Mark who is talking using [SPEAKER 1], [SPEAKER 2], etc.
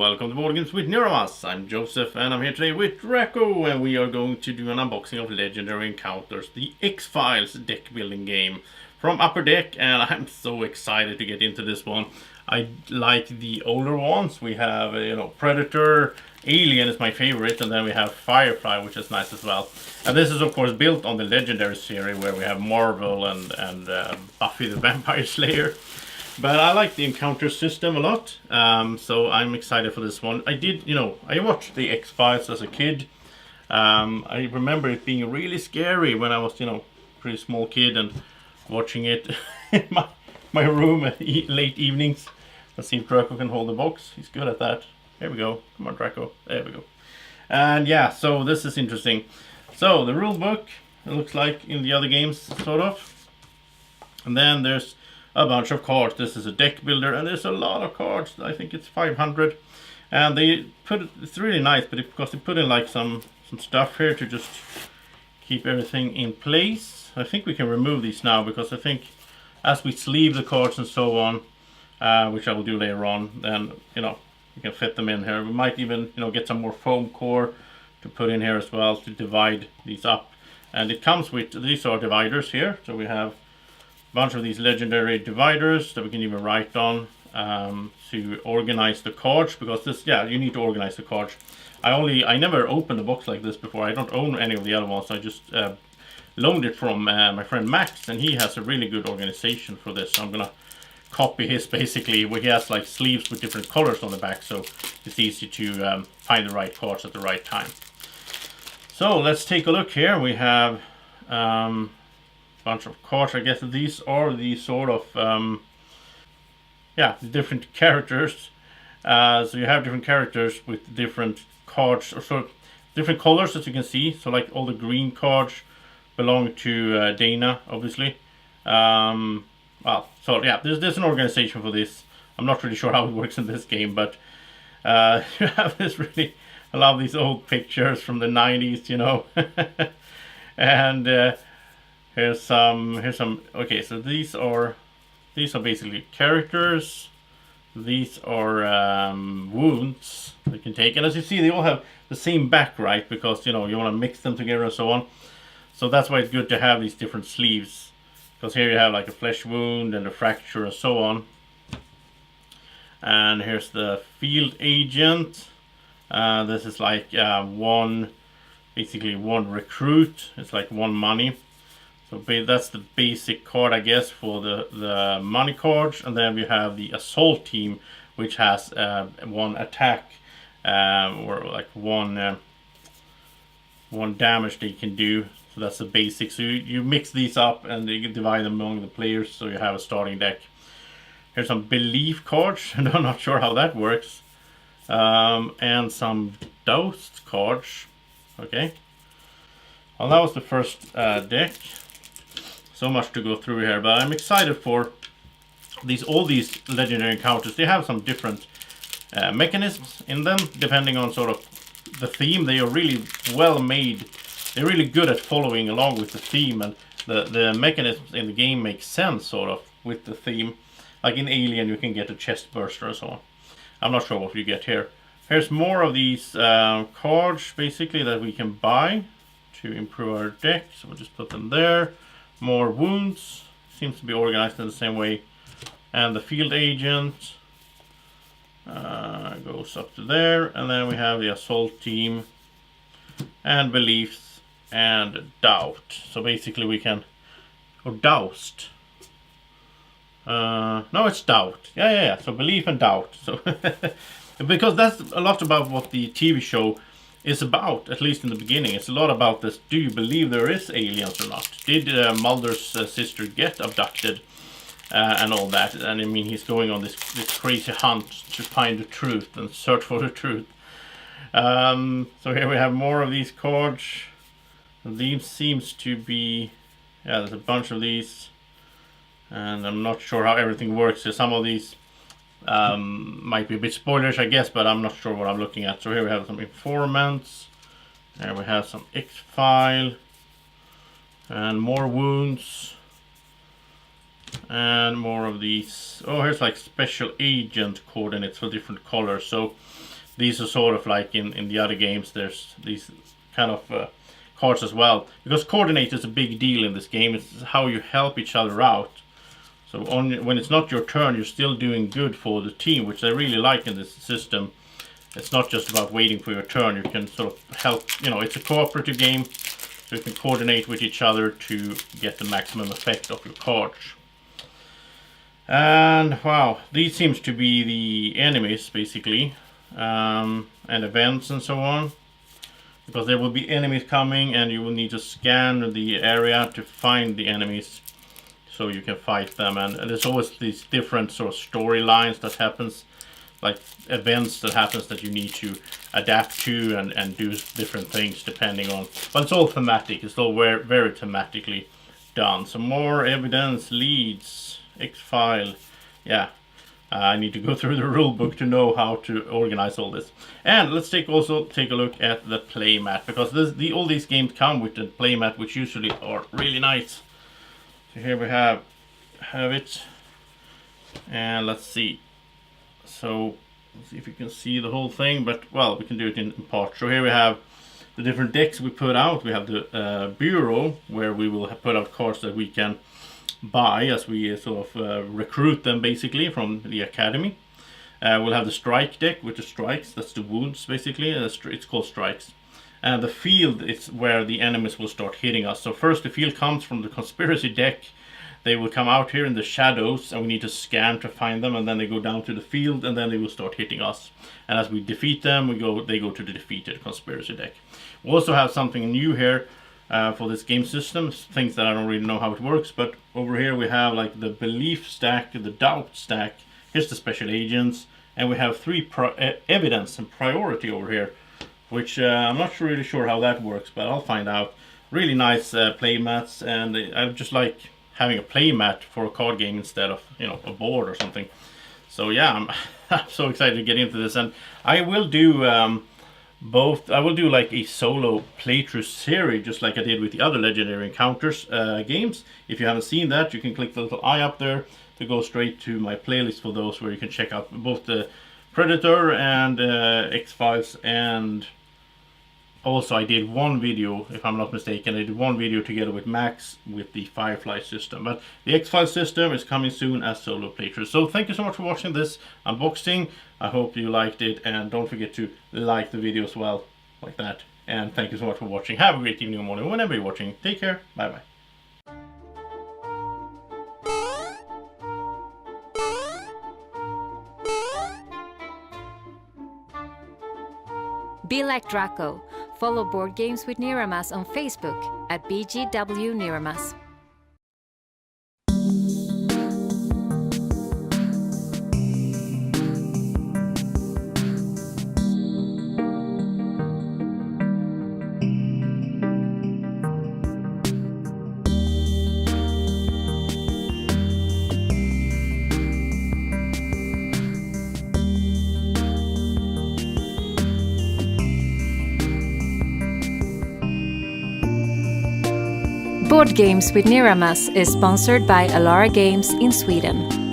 [SPEAKER 1] welcome to Board Games with Niramas. I'm Joseph and I'm here today with Drako, and we are going to do an unboxing of Legendary Encounters, the Xfiles deck building game from Upper Deck, and I'm so excited to get into this one. I like the older ones. We have, Predator, Alien is my favorite, and then we have Firefly, which is nice as well. And this is of course built on the Legendary series where we have Marvel and Buffy the Vampire Slayer. But I like the encounter system a lot, so I'm excited for this one. I watched the Xfiles as a kid. I remember it being really scary when I was, pretty small kid and watching it in my room at late evenings. Let's see if Drako can hold the box. He's good at that. There we go. Come on, Drako. There we go. And yeah, so this is interesting. So the rule book, it looks like in the other games, sort of. And then there's a bunch of cards. This is a deck builder, and there's a lot of cards. I think it's 500, and it's really nice, but because they put in like some stuff here to just keep everything in place. I think we can remove these now, because I think as we sleeve the cards and so on, which I will do later on, then we can fit them in here. We might even get some more foam core to put in here as well to divide these up, and it comes with these are dividers here. So we have bunch of these legendary dividers that we can even write on to organize the cards, because you need to organize the cards. I never opened a box like this before. I don't own any of the other ones. I just loaned it from my friend Max, and he has a really good organization for this. So I'm gonna copy his, basically, where he has like sleeves with different colors on the back, so it's easy to find the right cards at the right time. So let's take a look here. We have bunch of cards. I guess these are the sort of different characters. So you have different characters with different cards, or sort of different colors, as you can see. So like all the green cards belong to Dana, obviously. There's an organization for this. I'm not really sure how it works in this game, but you have this really, I love these old pictures from the 90s, and here's some. Okay, so these are basically characters. These are wounds they can take, and as you see, they all have the same back, right? Because you want to mix them together and so on. So that's why it's good to have these different sleeves, because here you have like a flesh wound and a fracture and so on. And here's the field agent. This is like basically one recruit. It's like one money. So that's the basic card, I guess, for the money cards. And then we have the assault team, which has one attack, or like one damage they can do. So that's the basic. So you mix these up and you can divide them among the players, so you have a starting deck. Here's some belief cards, and I'm not sure how that works. And some doused cards. Okay. Well, that was the first deck. So much to go through here, but I'm excited for all these legendary encounters. They have some different mechanisms in them, depending on sort of the theme. They are really well made. They're really good at following along with the theme, and the mechanisms in the game make sense sort of with the theme. Like in Alien, you can get a chest burster and so on. I'm not sure what you get here. Here's more of these cards, basically, that we can buy to improve our deck. So we'll just put them there. More wounds, seems to be organized in the same way. And the field agent goes up to there. And then we have the assault team and beliefs and doubt. So basically we can, or doused. No, it's doubt. Yeah. So belief and doubt. So because that's a lot about what the TV show is about, at least in the beginning. It's a lot about this. Do you believe there is aliens or not? Did Mulder's sister get abducted, and all that? And I mean, he's going on this crazy hunt to find the truth and search for the truth. So here we have more of these cards. These seems to be, there's a bunch of these, and I'm not sure how everything works. So some of these might be a bit spoilers, I guess, but I'm not sure what I'm looking at. So here we have some informants. There we have some Xfile. And more wounds. And more of these. Oh, here's like special agent coordinates for different colors. So these are sort of like in the other games. There's these kind of cards as well, because coordinate is a big deal in this game. It's how you help each other out. So when it's not your turn, you're still doing good for the team, which I really like in this system. It's not just about waiting for your turn. You can sort of help, it's a cooperative game, so you can coordinate with each other to get the maximum effect of your cards. And wow, these seems to be the enemies basically, and events and so on. Because there will be enemies coming and you will need to scan the area to find the enemies so you can fight them. And there's always these different sort of storylines that happens, like events that happens that you need to adapt to and do different things depending on. But it's all thematic. It's all very thematically done. Some more evidence, leads, Xfile. Yeah. I need to go through the rule book to know how to organize all this. And let's also take a look at the playmat, because all these games come with the playmat, which usually are really nice. So here we have it, and let's see. So let's see if you can see the whole thing, but well, we can do it in parts. So here we have the different decks we put out. We have the bureau, where we will put out cards that we can buy as we sort of recruit them basically from the academy. We'll have the strike deck with the strikes, that's the wounds basically, it's called strikes. And the field is where the enemies will start hitting us. So first the field comes from the conspiracy deck. They will come out here in the shadows and we need to scan to find them, and then they go down to the field and then they will start hitting us. And as we defeat them, they go to the defeated conspiracy deck. We also have something new here for this game system, things that I don't really know how it works, but over here we have like the belief stack, the doubt stack, here's the special agents, and we have 3 evidence and priority over here, which I'm not really sure how that works, but I'll find out. Really nice playmats, and I just like having a playmat for a card game instead of a board or something. So yeah, I'm so excited to get into this, and I will do I will do like a solo playthrough series, just like I did with the other Legendary Encounters games. If you haven't seen that, you can click the little eye up there to go straight to my playlist for those, where you can check out both the Predator and Xfiles, and also I did one video, if I'm not mistaken, I did one video together with Max with the Firefly system. But the Xfiles system is coming soon as solo playthrough. So thank you so much for watching this unboxing. I hope you liked it, and don't forget to like the video as well, like that. And thank you so much for watching. Have a great evening or morning whenever you're watching. Take care. Bye bye.
[SPEAKER 2] Be like Drako. Follow Board Games with Niramas on Facebook at BGW Niramas. Board Games with Niramas is sponsored by Alara Games in Sweden.